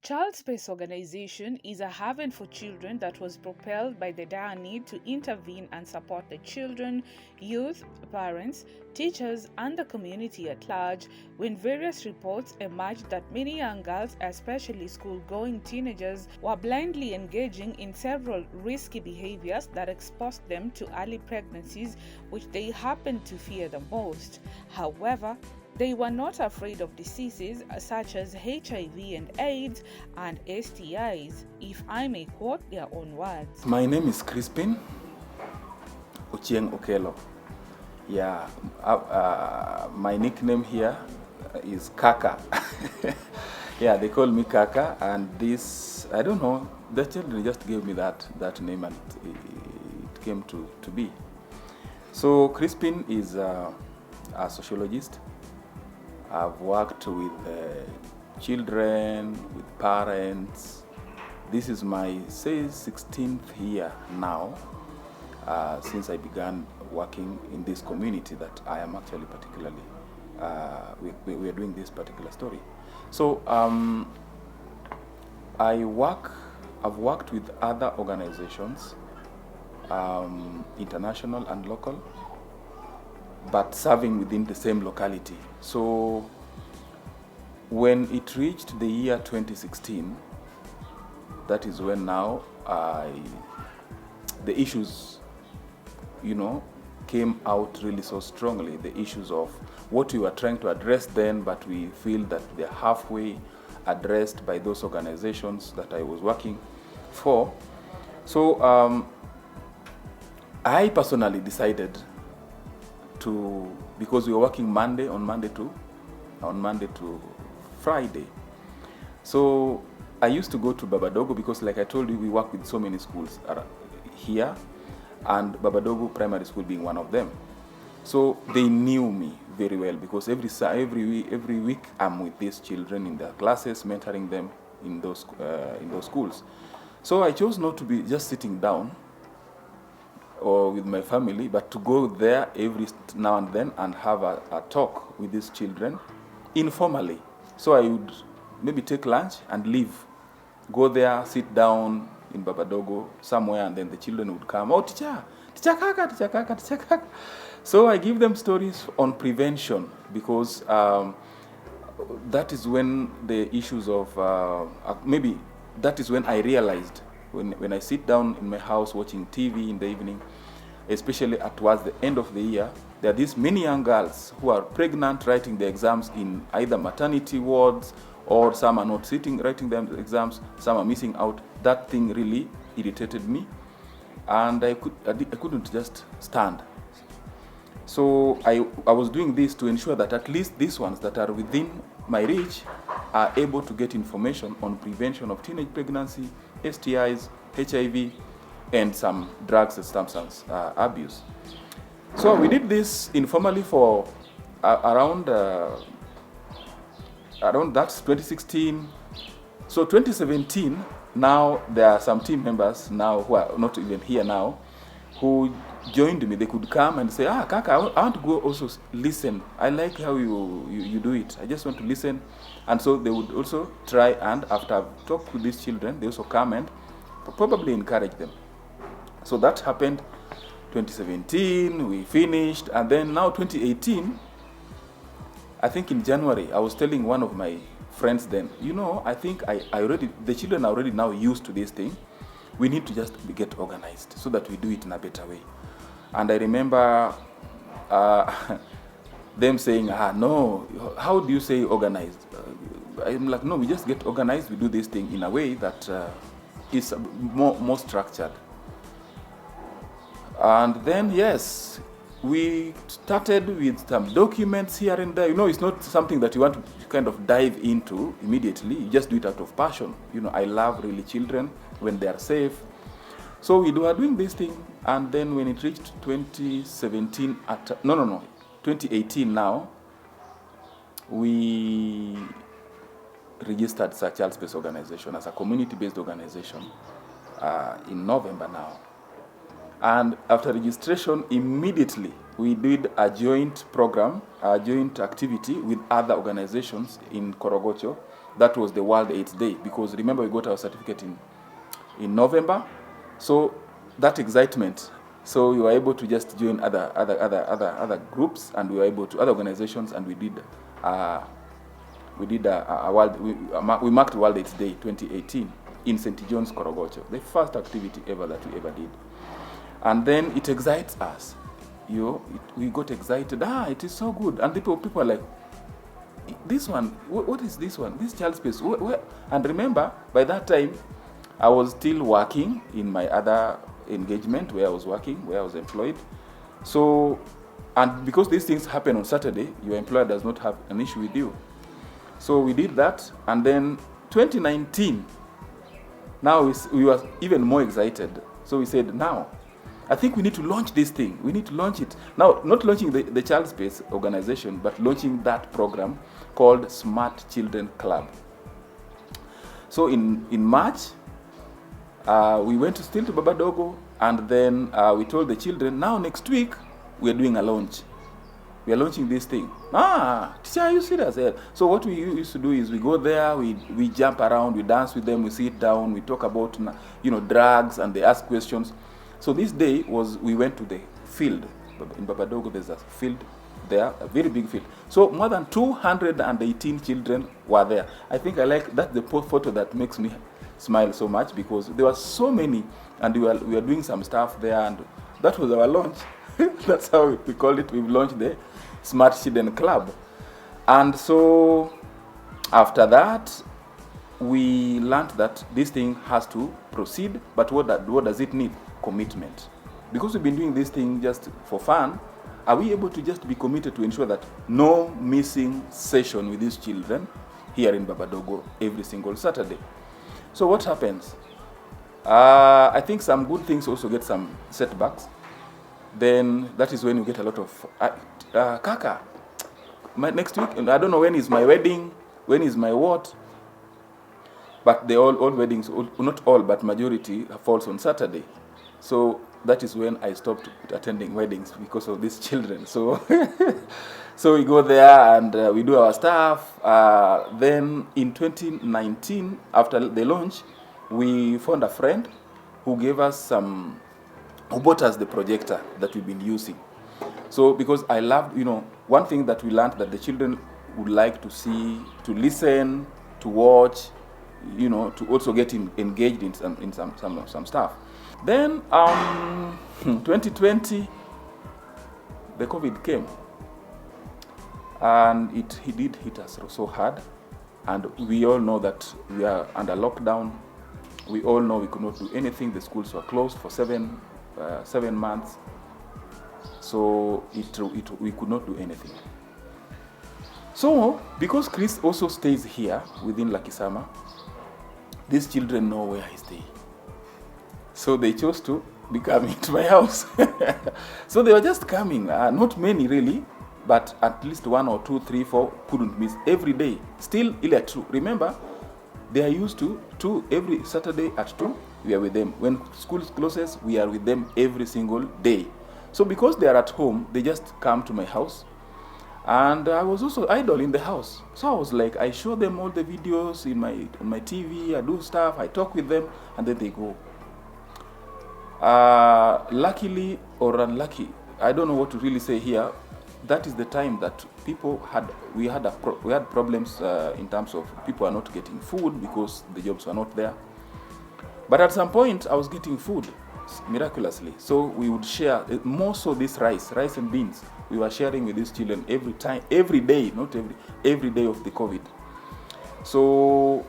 Child Space Organization is a haven for children that was propelled by the dire need to intervene and support the children, youth, parents, teachers, and the community at large when various reports emerged that many young girls, especially school-going teenagers, were blindly engaging in several risky behaviors that exposed them to early pregnancies, which they happened to fear the most. However, they were not afraid of diseases such as HIV and AIDS and STIs, if I may quote their own words. My name is Chrispine Okello. Yeah, my nickname here is Kaka. Yeah, they call me Kaka, and this, I don't know, the children just gave me that name, and it came to be. So Chrispine is a sociologist. I've worked with children, with parents. This is my 16th year now since I began working in this community that I am actually particularly, we are doing this particular story. So I've worked with other organizations, international and local, but serving within the same locality. So when it reached the year 2016, that is when now the issues, came out really so strongly. The issues of what we were trying to address then, but we feel that they're halfway addressed by those organizations that I was working for. So I personally decided because we were working Monday to Friday. So I used to go to Babadogo because, like I told you, we work with so many schools here, and Babadogo Primary School being one of them. So they knew me very well because every week I'm with these children in their classes, mentoring them in those schools. So I chose not to be just sitting down or with my family, but to go there every now and then and have a talk with these children informally. So I would maybe take lunch and leave, go there, sit down in Babadogo somewhere, and then the children would come, oh, teacher Kaka. So I give them stories on prevention because that is when the issues of, maybe that is when I realized, when I sit down in my house watching TV in the evening, especially towards the end of the year, there are these many young girls who are pregnant, writing the exams in either maternity wards, or some are not writing the exams, some are missing out. That thing really irritated me, and I couldn't just stand. So I was doing this to ensure that at least these ones that are within my reach are able to get information on prevention of teenage pregnancy, STIs, HIV, and some drugs and substance abuse. So we did this informally for around that's 2016. So 2017, now there are some team members now who are not even here now, who joined me. They could come and say, Kaka, I want to go also listen. I like how you do it. I just want to listen. And so they would also try, and after I've talked with these children, they also come and probably encourage them. So that happened 2017, we finished, and then now 2018, I think in January, I was telling one of my friends then, I think the children are already now used to this thing. We need to just get organized so that we do it in a better way. And I remember them saying, no, how do you say organized? I'm like, no, we just get organized, we do this thing in a way that is more structured. And then, yes, we started with some documents here and there. It's not something that you want to kind of dive into immediately. You just do it out of passion. I love really children when they are safe. So we were doing this thing, and then when it reached 2017, 2018 now, we registered as a Child Space Organization, as a community-based organization in November now. And after registration, immediately we did a joint program, a joint activity with other organizations in Korogocho. That was the World AIDS Day, because remember we got our certificate in November. So that excitement, so we were able to just join other groups, and we were able to other organizations, and we did a world. We marked World AIDS Day 2018 in St. John's, Korogocho, the first activity ever that we ever did. And then it excites us. We got excited. It is so good. And people are like, this one, what is this one? This child space. And remember, by that time, I was still working in my other engagement where I was working, where I was employed. So, and because these things happen on Saturday, your employer does not have an issue with you. So we did that. And then 2019, now we were even more excited. So we said, now, I think we need to launch this thing. We need to launch it. Now, not launching the Child Space organization, but launching that program called Smart Children Club. So in March, we went still to Babadogo, and then we told the children, now next week, we are doing a launch. We are launching this thing. Teacher, are you serious? Yeah. So what we used to do is we go there, we jump around, we dance with them, we sit down, we talk about drugs, and they ask questions. So this day we went to the field. In Babadogo, there's a field there, a very big field. So more than 218 children were there. I think that's the photo that makes me smile so much, because there were so many, and we were doing some stuff there, and that was our launch. That's how we called it. We've launched the Smart Children Club. And so after that, we learned that this thing has to proceed, but what does it need? Commitment. Because we've been doing this thing just for fun, are we able to just be committed to ensure that no missing session with these children here in Babadogo every single Saturday? So what happens? I think some good things also get some setbacks. Then that is when you get a lot of Kaka, next week, I don't know when is my wedding, when is my what. But all weddings, not all, but majority falls on Saturday. So that is when I stopped attending weddings because of these children. So so we go there and we do our stuff. Then in 2019, after the launch, we found a friend who gave us who bought us the projector that we've been using. So because I loved, one thing that we learned that the children would like to see, to listen, to watch, to also get engaged in some stuff. Then 2020, the COVID came, and it did hit us so hard, and we all know that we are under lockdown. We all know we could not do anything. The schools were closed for 7 months, so we could not do anything. So because Chris also stays here within Lakisama, these children know where I stay. So they chose to be coming to my house. So they were just coming, not many really, but at least 1 or 2, 3, 4 couldn't miss every day. Still, true. Remember, they are used to every Saturday at 2, we are with them. When school closes, we are with them every single day. So because they are at home, they just come to my house. And I was also idle in the house. So I was like, I show them all the videos on my TV, I do stuff, I talk with them, and then they go. Luckily or unlucky, I don't know what to really say here. That is the time that we had problems in terms of people are not getting food because the jobs were not there. But at some point, I was getting food miraculously. So we would share, more so this rice and beans. We were sharing with these children every day, not every day of the COVID. So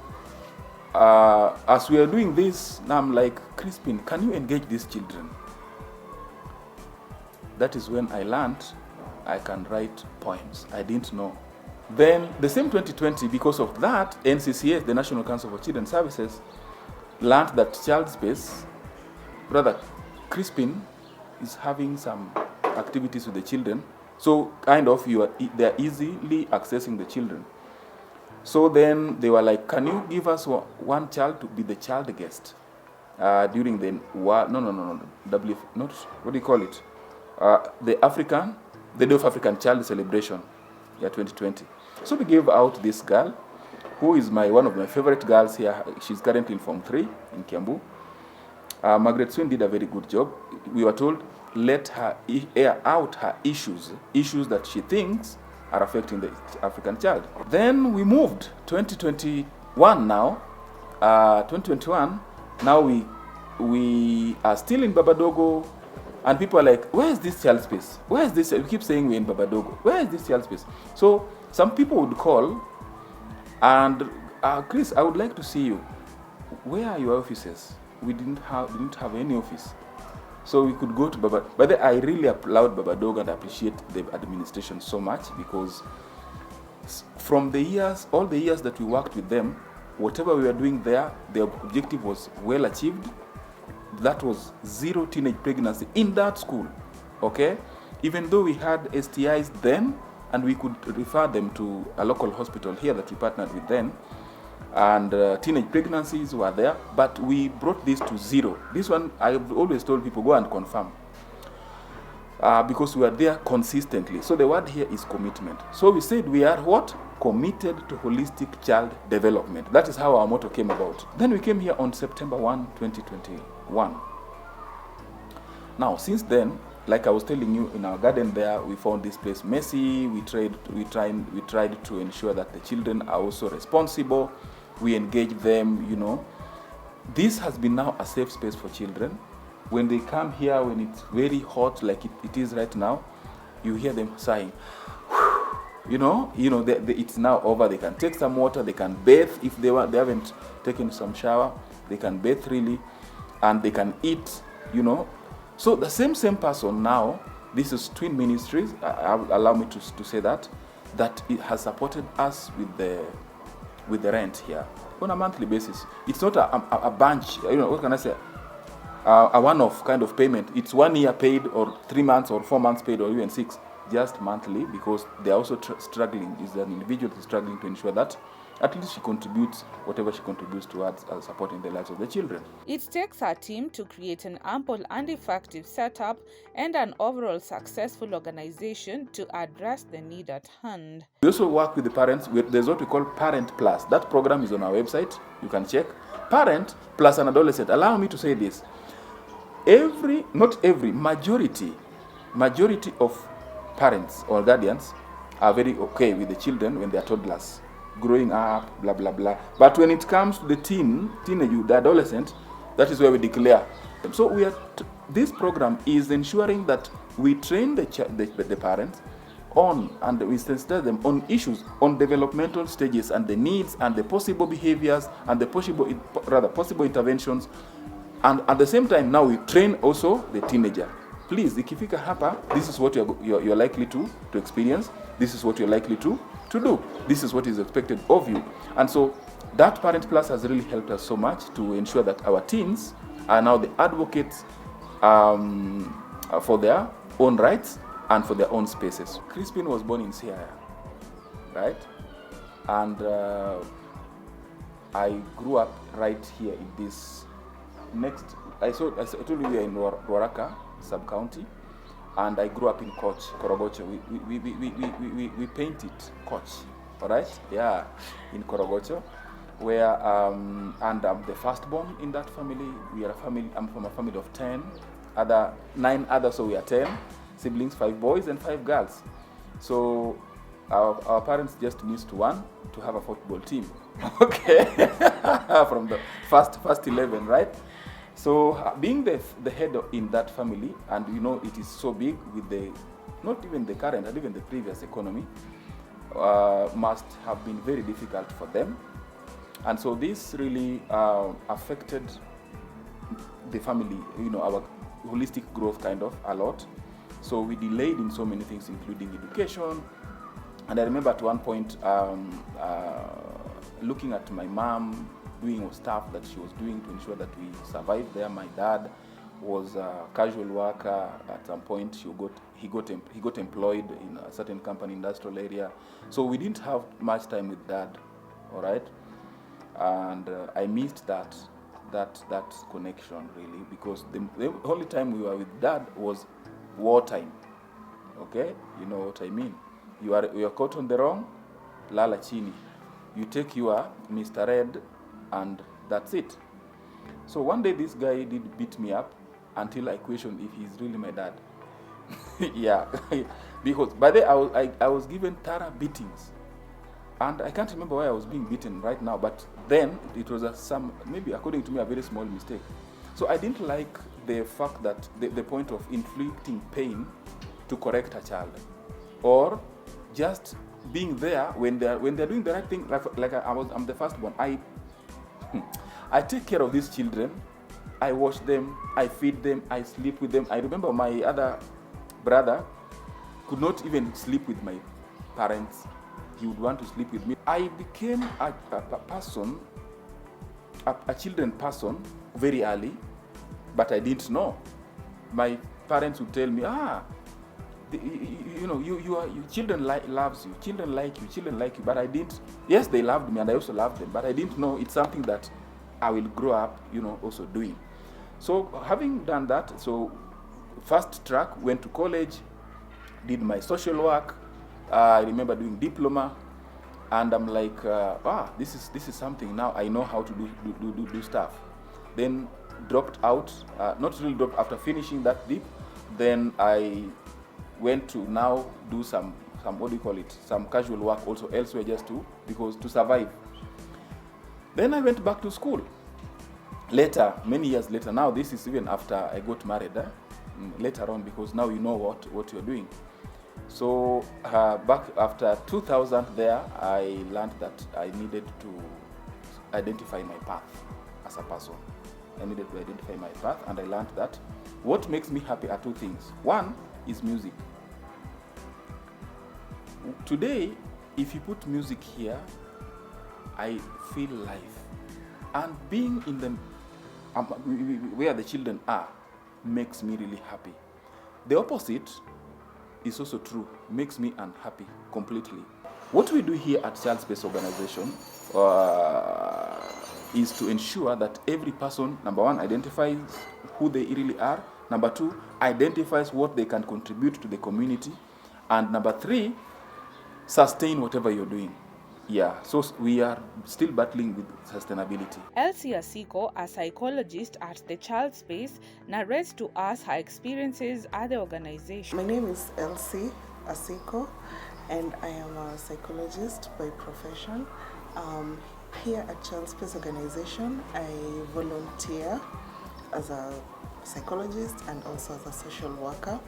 as we are doing this, now I'm like, Chrispine, can you engage these children? That is when I learned I can write poems. I didn't know. Then the same 2020, because of that, NCCS, the National Council for Children Services, learned that Child Space, brother Chrispine, is having some activities with the children. So they're easily accessing the children. So then they were like, can you give us one child to be the child guest? during the war. No. Not what do you call it? The Day of African Child celebration, 2020. So we gave out this girl, who is one of my favorite girls here. She's currently in Form 3 in Kiambu. Margaret Swin did a very good job. We were told, let her air out her issues that she thinks are affecting the African child. Then we moved 2021 now. 2021, now we are still in Babadogo, and people are like, where is this child space? Where is this? We keep saying we're in Babadogo. Where is this child space? So some people would call and, Chris, I would like to see you. Where are your offices? We didn't have any office. So we could go to Baba. But I really applaud Babadogo and appreciate the administration so much, because from all the years that we worked with them, whatever we were doing there, the objective was well achieved. That was 0 teenage pregnancy in that school, okay? Even though we had STIs then, and we could refer them to a local hospital here that we partnered with then, and teenage pregnancies were there, but we brought this to 0. This one, I've always told people, go and confirm, because we are there consistently. So the word here is commitment. So we said we are what? Committed to holistic child development. That is how our motto came about. Then we came here on September 1, 2021. Now, since then, like I was telling you, in our garden there, we found this place messy. We tried to ensure that the children are also responsible. We engage them, This has been now a safe space for children. When they come here, when it's very hot, like it is right now, you hear them sighing. It's now over. They can take some water. They can bathe if they haven't taken some shower. They can bathe freely, and they can eat. So the same person now. This is Twin Ministries. Allow me to say that it has supported us with the rent here on a monthly basis. It's not a bunch. What can I say? A one-off kind of payment. It's 1 year paid, or 3 months, or 4 months paid, or even 6. Just monthly, because they're also struggling. Is an individual who's struggling to ensure that at least she contributes whatever she contributes towards supporting the lives of the children. It takes a team to create an ample and effective setup and an overall successful organization to address the need at hand. We also work with the parents. There's what we call Parent Plus. That program is on our website. You can check. Parent plus an adolescent. Allow me to say this. Majority of parents or guardians are very okay with the children when they are toddlers, growing up, blah, blah, blah. But when it comes to the teenage, the adolescent, that is where we declare. So this program is ensuring that we train the parents on, and we sensitize them on issues, on developmental stages and the needs and the possible behaviors and the possible interventions. And at the same time, now we train also the teenager. Please, ikifika hapa, this is what you're likely to experience. This is what you're likely to do. This is what is expected of you. And so that Parent Plus has really helped us so much to ensure that our teens are now the advocates for their own rights and for their own spaces. Chrispine was born in Sierra, right? And I grew up right here in this I told you we are in Ruaraka sub-county, and I grew up in Koch, Korogocho. We painted Koch, all right? Yeah, in Korogocho, where and I'm the firstborn in that family. We are a family. I'm from a family of 9 others, so we are 10 siblings, 5 boys and 5 girls. So our parents just missed one to have a football team. Okay, from the first 11, right? So being the head in that family, and it is so big with not even the current, and even the previous economy, must have been very difficult for them. And so this really affected the family, our holistic growth kind of a lot. So we delayed in so many things, including education. And I remember at one point looking at my mom doing stuff that she was doing to ensure that we survived there. My dad was a casual worker. At some point, he got employed in a certain company, industrial area. So we didn't have much time with dad, all right? And I missed that. that connection really, because the only time we were with Dad was wartime. Okay, you know what I mean. You are caught on the wrong, lala chini. You take your Mr. Red, and that's it. So one day this guy did beat me up until I questioned if he's really my dad. Yeah, because by then I was given thorough beatings, and I can't remember why I was being beaten right now. But then it was maybe according to me, a very small mistake. So I didn't like the fact that the point of inflicting pain to correct a child, or just being there when they're doing the right thing. Like I'm the firstborn. I take care of these children. I wash them, I feed them, I sleep with them. I remember my other brother could not even sleep with my parents. He would want to sleep with me. I became a person, a children person, very early, but I didn't know. My parents would tell me, children loves you, children like you, but I didn't. Yes, they loved me, and I also loved them, but I didn't know it's something that I will grow up, also doing. So having done that, so first track, went to college, did my social work. I remember doing diploma, and I'm like, this is something now. I know how to do stuff. Then dropped out, not really dropped after finishing that dip. Then I went to now do some some casual work also elsewhere, just to survive. Then I went back to school. Later, many years later, now this is even after I got married, later on, because now you know what you're doing. So back after 2000 there, I learned that I needed to identify my path as a person. I needed to identify my path, and I learned that what makes me happy are two things. One is music. Today, if you put music here, I feel life. And being in the where the children are makes me really happy. The opposite is also true, makes me unhappy completely. What we do here at Child Space Organization is to ensure that every person, number one, identifies who they really are, number two, identifies what they can contribute to the community, and number three, sustain whatever you're doing. Yeah, so we are still battling with sustainability. Elsie Asiko, a psychologist at the Child Space, narrates to us her experiences at the organization. My name is Elsie Asiko, and I am a psychologist by profession. Here at Child Space Organization, I volunteer as a psychologist and also as a social worker.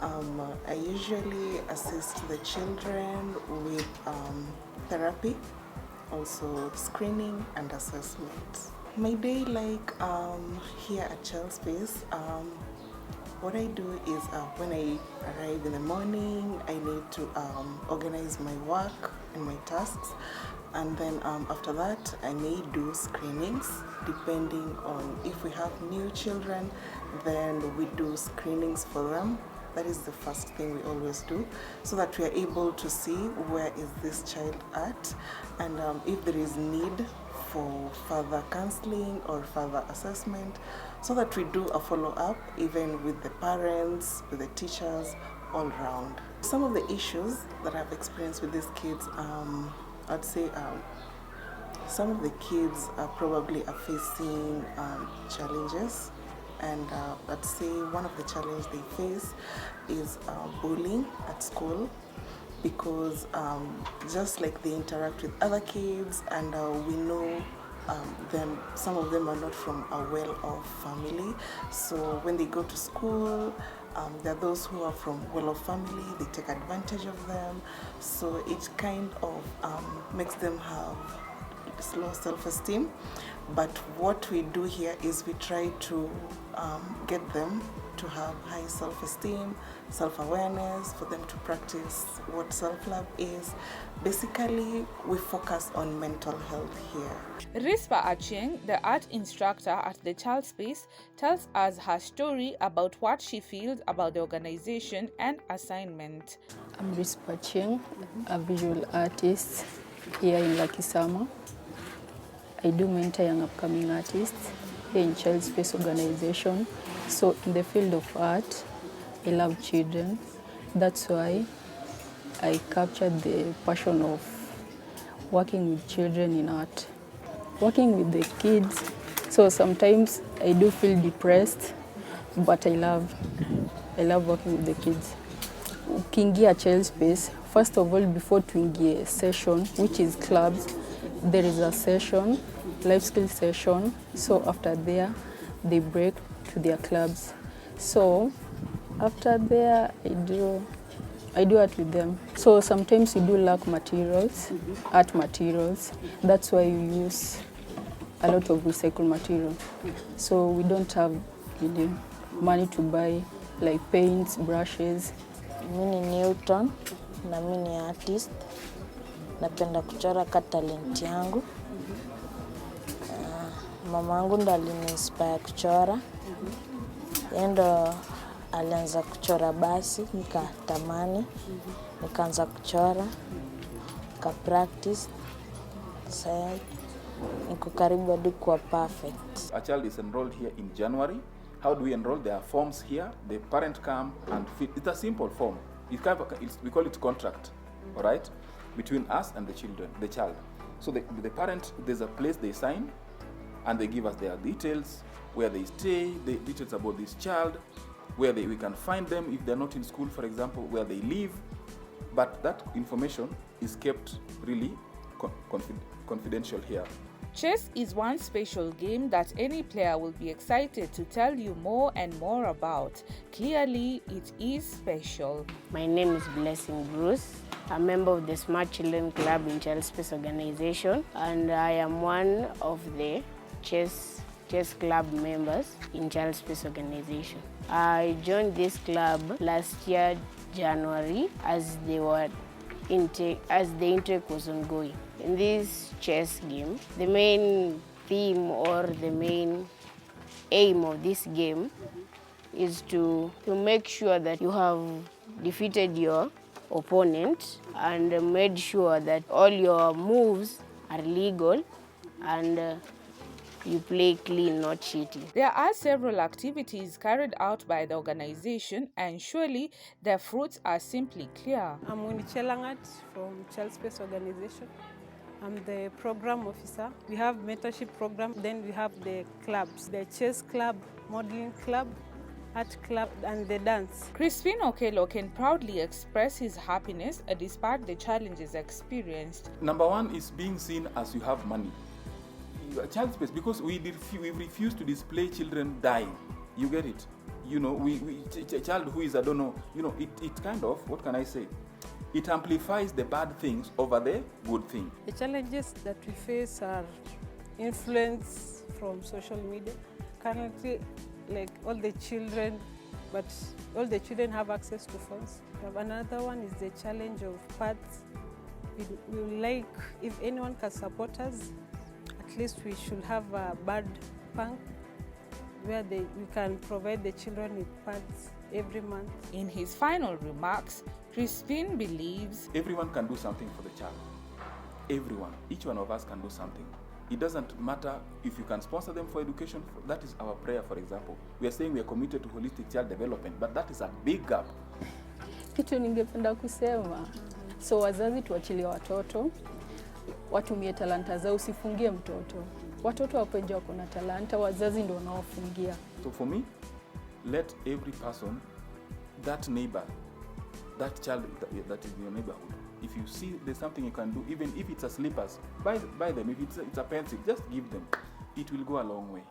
I usually assist the children with therapy, also screening and assessment. My day, here at Child Space, what I do is when I arrive in the morning, I need to organize my work and my tasks, and then after that I may do screenings. Depending on if we have new children, then we do screenings for them. That is the first thing we always do, so that we are able to see where is this child at, and if there is need for further counseling or further assessment, so that we do a follow-up even with the parents, with the teachers, all round. Some of the issues that I've experienced with these kids, I'd say some of the kids probably are facing challenges. And I'd say one of the challenges they face is bullying at school, because just like they interact with other kids, and we know some of them are not from a well-off family. So when they go to school, there are those who are from well-off family, they take advantage of them. So it kind of makes them have low self-esteem. But what we do here is we try to get them to have high self-esteem, self-awareness, for them to practice what self-love is. Basically, we focus on mental health here. Rispa Achieng, the art instructor at the Child Space, tells us her story about what she feels about the organization and assignment. I'm Rispa Achieng, a visual artist here in Lakisama. I do mentor young upcoming artists here in Child Space Organization. So in the field of art, I love children. That's why I captured the passion of working with children in art. Working with the kids, so sometimes I do feel depressed, but I love working with the kids. Ukiingia Child Space, first of all, before tuingie session, which is clubs, there is a session, life skill session. So after there, they break to their clubs. So after there, I do art with them. So sometimes you do lack materials, art materials. That's why you use a lot of recycled material. So we don't have money to buy like paints, brushes. Mimi ni Newton na mimi ni artist. Napenda kuchora kwa talent yangu. Mama yangu ndo aliniinspire kuchora. Yeye ndo alianza kuchora basi, nikatamani, nikaanza kuchora, nika practice. Sasa niko karibu hadi kuwa perfect. A child is enrolled here in January. How do we enroll? There are forms here. The parent come and fill. It's a simple form. We call it contract, all right, between us and the child. So the parent, there's a place they sign, and they give us their details, where they stay, the details about this child, where we can find them if they're not in school, for example, where they live. But that information is kept really confidential here. Chess is one special game that any player will be excited to tell you more and more about. Clearly, it is special. My name is Blessing Bruce. I'm a member of the Smart Children Club in Child Space Organization, and I am one of the chess club members in Child Space Organization. I joined this club last year, January, as the intake was ongoing. In this chess game, the main theme or the main aim of this game is to make sure that you have defeated your opponent and made sure that all your moves are legal and you play clean, not cheating. There are several activities carried out by the organization, and surely their fruits are simply clear. I'm Chelangat from Child Space Organization. I'm the program officer. We have mentorship program, then we have the clubs, the chess club, modeling club, art club, and the dance. Chrispine Okello can proudly express his happiness despite the challenges experienced. Number one is being seen as you have money. Child Space, because we refuse to display children dying. You get it? You know, a child who is, I don't know, you know, it kind of, what can I say? It amplifies the bad things over the good thing. The challenges that we face are influence from social media. Currently, like all the children have access to phones. Another one is the challenge of pads. We would like, if anyone can support us, at least we should have a bird bank where we can provide the children with pads every month. In his final remarks, Chrispine believes everyone can do something for the child. Everyone, each one of us can do something. It doesn't matter if you can sponsor them for education. That is our prayer, for example. We are saying we are committed to holistic child development, but that is a big gap. Kitu ningependa kusema, so wazazi tuachilie watoto, watumie talanta zao, usifungie mtoto. Watoto hapo nje wako na talanta, wazazi ndio wanaofungia. So for me, let every person, that neighbor, that child that is in your neighborhood, if you see there's something you can do, even if it's a slippers, buy them. If it's a pencil, just give them. It will go a long way.